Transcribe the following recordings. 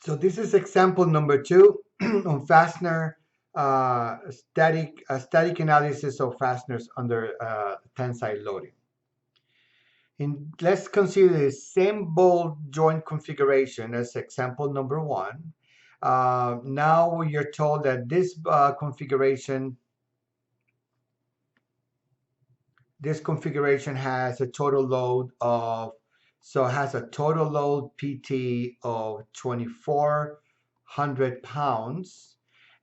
So this is example number 2 on fastener static analysis of fasteners under tensile loading. Let's consider the same bolt joint configuration as example number 1. Now you're told that this configuration has a total load of, so it has a total load PT of 2,400 pounds,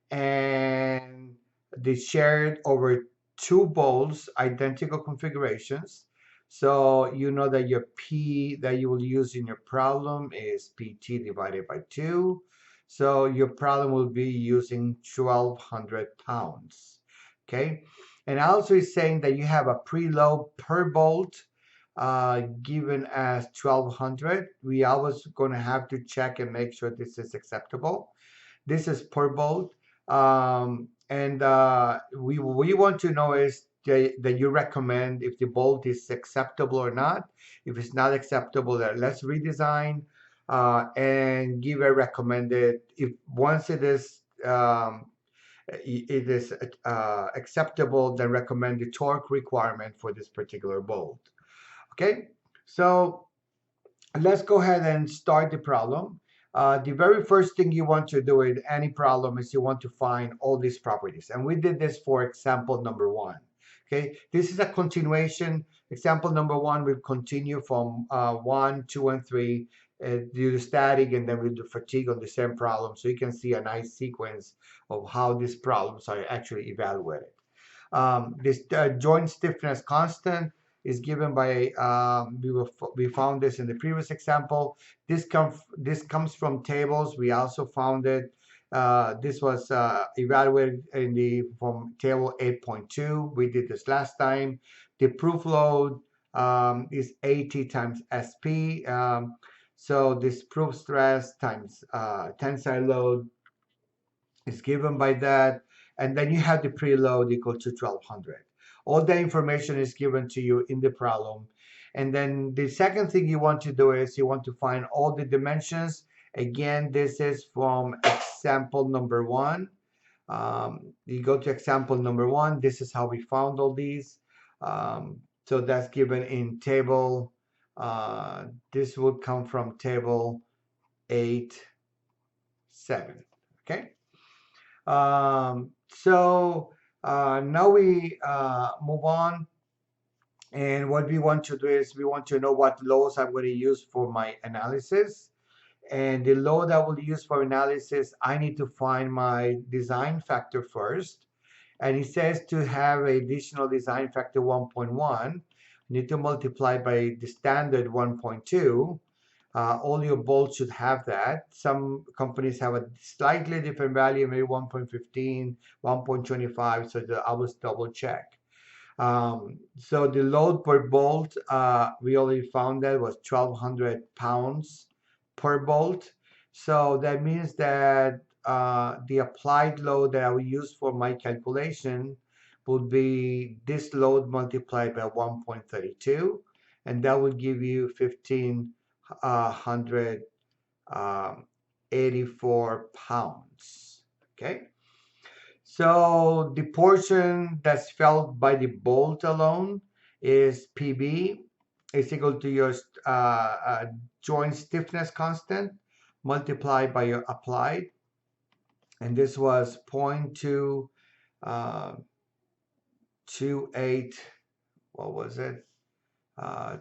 and they shared over 2 bolts, identical configurations. So you know that your P that you will use in your problem is PT divided by 2. So your problem will be using 1,200 pounds. Okay. And also is saying that you have a preload per bolt given as 1,200. We always going to have to check and make sure this is acceptable. This is per bolt. And we want to know is that you recommend if the bolt is acceptable or not. If it's not acceptable, then let's redesign and give a recommended. If once it is acceptable, then recommend the torque requirement for this particular bolt. Okay, so let's go ahead and start the problem. The very first thing you want to do with any problem is you want to find all these properties. And we did this for example number 1. Okay, this is a continuation. Example number 1, we'll continue from 1, 2, and 3, do the static, and then we'll do fatigue on the same problem. So you can see a nice sequence of how these problems are actually evaluated. This joint stiffness constant is given by, we found this in the previous example. This comes from tables. We also found it. This was evaluated from table 8.2. We did this last time. The proof load is AT times SP. So this proof stress times tensile load is given by that. And then you have the preload equal to 1,200. All the information is given to you in the problem. And then the second thing you want to do is you want to find all the dimensions. Again, this is from example number 1. You go to example number 1. This is how we found all these. So that's given in table. This would come from table 8.7. Okay. So now we move on, and what we want to do is we want to know what loads I'm going to use for my analysis. And the load I will use for analysis, I need to find my design factor first. And it says to have an additional design factor 1.1, need to multiply by the standard 1.2. All your bolts should have that. Some companies have a slightly different value, maybe 1.15, 1.25, so I always double check. So the load per bolt, we already found that was 1,200 pounds per bolt. So that means that the applied load that I will use for my calculation would be this load multiplied by 1.32, and that would give you 1,584 pounds. Okay, so the portion that's felt by the bolt alone is PB is equal to your joint stiffness constant multiplied by your applied, and this was 0.228, what was it,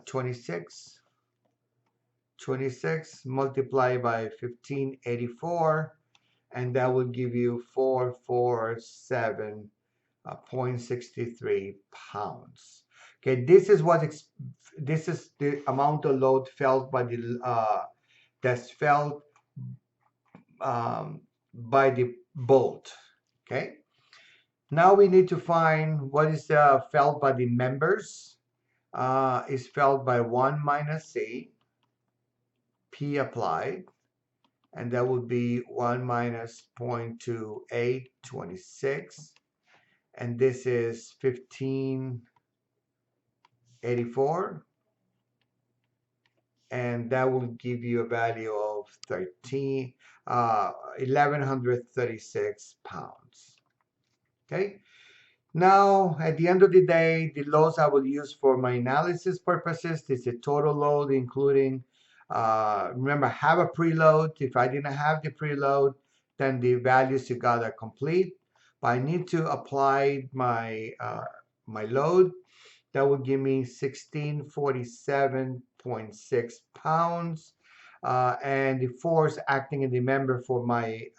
26 multiplied by 1584, and that will give you 447.63 pounds. Okay, this is the amount of load felt by the that's felt by the bolt. Okay, now we need to find what is felt by the members. Is felt by 1 minus C, P applied, and that would be 1 minus 0.2826, and this is 1584, and that will give you a value of 1136 pounds. Okay. Now, at the end of the day, the loads I will use for my analysis purposes is the total load, including, remember, have a preload. If I didn't have the preload, then the values you got are complete. But I need to apply my load. That would give me 1647.6 pounds. And the force acting in the member for my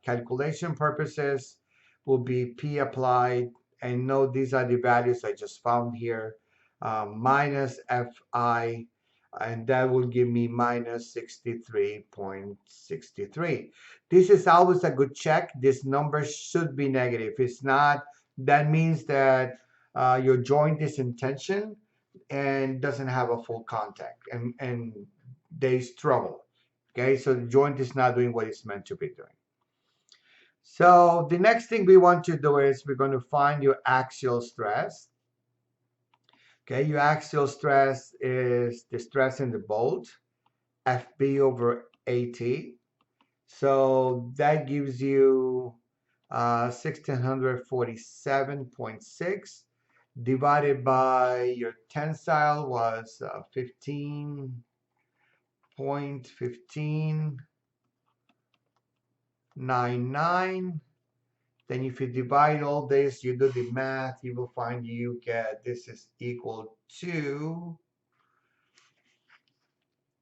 calculation purposes will be P applied. And note these are the values I just found here, minus Fi, and that will give me minus 63.63. This is always a good check. This number should be negative. If it's not, that means that your joint is in tension and doesn't have a full contact, and there's trouble. Okay, so the joint is not doing what it's meant to be doing. So the next thing we want to do is we're going to find your axial stress. Okay, your axial stress is the stress in the bolt, FB over AT. So that gives you 1647.6 divided by your tensile was 15.1599. Then if you divide all this, you do the math, you will find you get this is equal to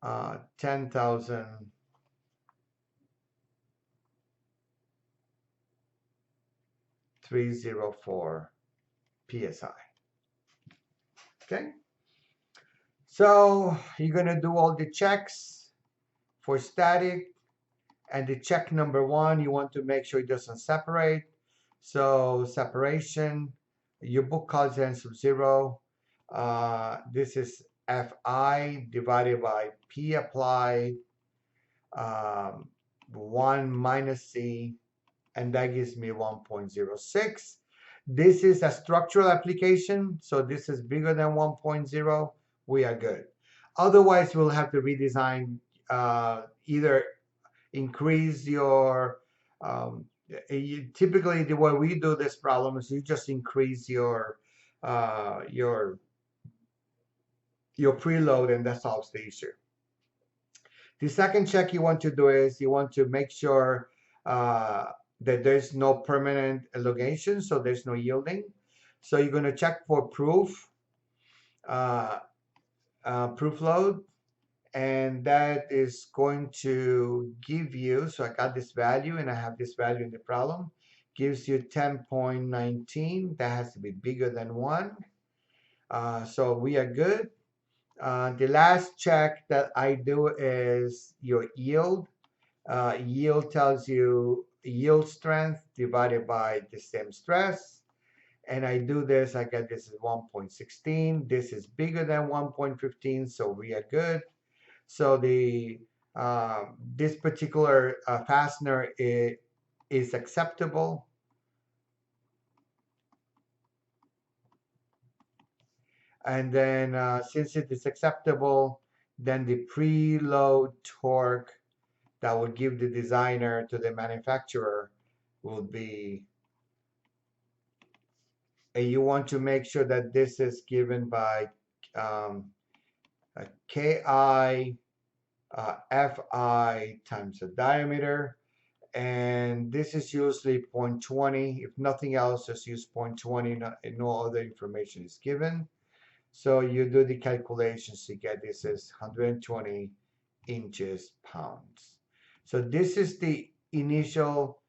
10,304 psi. Okay, so you're gonna do all the checks for static, and the check number one, you want to make sure it doesn't separate. So separation, your book calls it sub-0. This is Fi divided by P applied, 1 minus C, and that gives me 1.06. This is a structural application, so this is bigger than 1.0. We are good. Otherwise, we'll have to redesign, either increase your, typically the way we do this problem is you just increase your preload, and that solves the issue. The second check you want to do is you want to make sure that there's no permanent elongation, so there's no yielding. So you're going to check for proof load, and that is going to give you, so I got this value and I have this value in the problem, gives you 10.19. That has to be bigger than 1. So we are good. The last check that I do is your yield. Yield tells you yield strength divided by the same stress. And I do this, I get this is 1.16. This is bigger than 1.15, so we are good. So the this particular fastener is acceptable. And then since it is acceptable, then the preload torque that will give the designer to the manufacturer will be, and you want to make sure that this is given by KI Fi times the diameter, and this is usually 0.20. If nothing else, just use 0.20. No other information is given. So you do the calculations to get this is 120 inches pounds. So this is the initial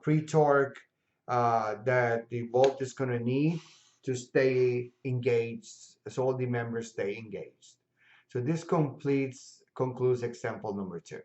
pre-torque that the bolt is going to need to stay engaged, so all the members stay engaged. So this concludes example number 2.